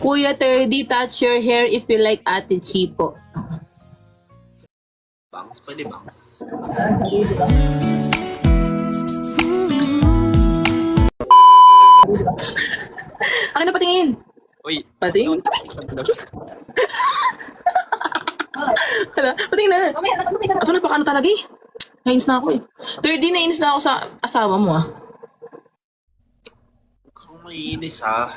Kuya Terdy, touch your hair if you like Ate Chipo. Bangs, pwede bangs. Akin na patingin. Uy, Pating? Hala, patingin na. Ato na, pakano talaga eh. Nainis na ako eh. Terdy, nainis na ako sa asawa mo ah. Kung mainis ha.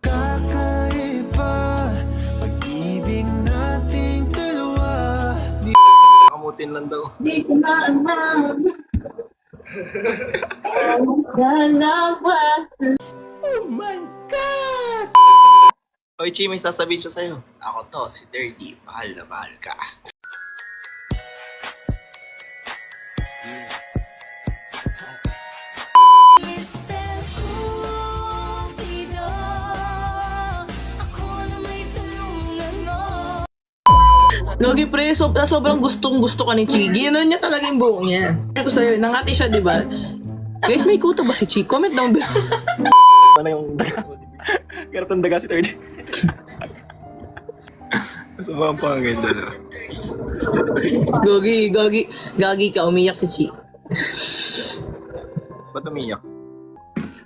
Kakaiba, pag-ibig nating dalawa. Kamutin lang daw. Di ko na alam. Dalawa. Oh my God! Oy, Chi, may sasabihin siya sa'yo. Ako to, si Terdy. Mahal na mahal ka. Mr. Cupido, ako na may tulungan mo. Lagi pre, sobrang gustong gusto ka ni Chi. Ginanon niya talaga yung buhok niya. Sabi ko sa'yo, nangati siya, di ba? Guys, may kuto ba si Chi? Comment down below. Ano yung daga? Garap ng daga si Terdy. Mas ang pangit na. Gagi ka, umiyak si Chi. Ba't umiyak?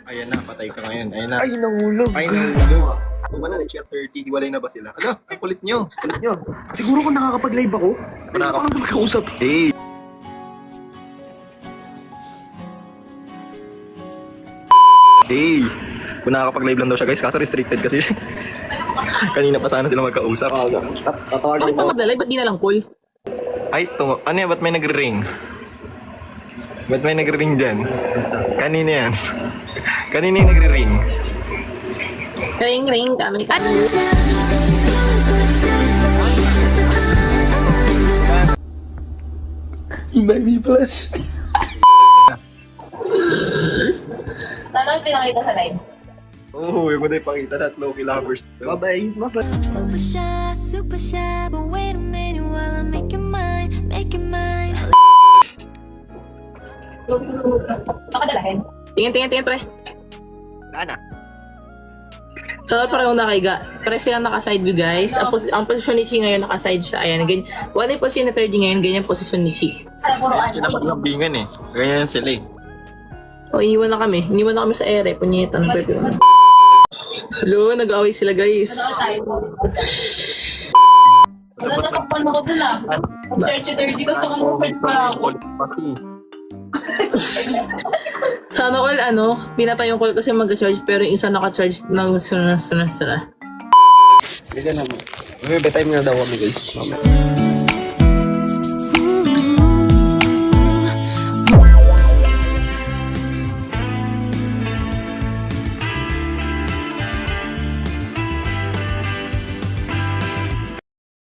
Ayan na, patay ka ngayon. Ayan na. Ay, nahulog. Ay, nahulog. Kung ba na siya 30, hiwalay na ba sila? Ano? Ang kulit nyo. Kulit nyo. Siguro kung nakakapag-live ako, Wala ka pa magkausap. Hey! Hey! Kung nakakapag-live lang daw siya guys, kaso restricted kasi siya. Kanina pa sana sila magkausap. Bakit pa maglalay? Ba't di na lang call? Ay, ano yan? Ba't may nagre-ring? Ba't may nagre-ring dyan? Kanina yan. Kanina yung nagre-ring. Ring, kami ka. Baby Flash. Ano yung pinakita sa live? Oo, yung mga ipakita na at Loki lovers. Bye-bye. Bye-bye. Super shy, but wait a minute while I make your mind, make your mind. Pakadalahin. Tingin, pre. Ana. So, pareho nakaiga. Pare silang naka-side view, guys. Ang posisyon ni Chi ngayon, naka-side siya. Ayan, ganyan. Wala yung posisyon ni Terdy ngayon, ganyan yung posisyon ni Chi. Sila pa lambingan eh. Ganyan sila eh. O, iniwan na kami. Iniwan na kami sa ere. Punyeta ng pepe. Hello, nag-away sila, guys. Wala na sa pan ako dun ah. 30-30 gusto ko mag-friend pa ako. Sana all, pinatay yung call kasi mag-charge, pero yung isa naka-charge ng sana. Bigyan naman. May time nga daw kami guys. Mamaya.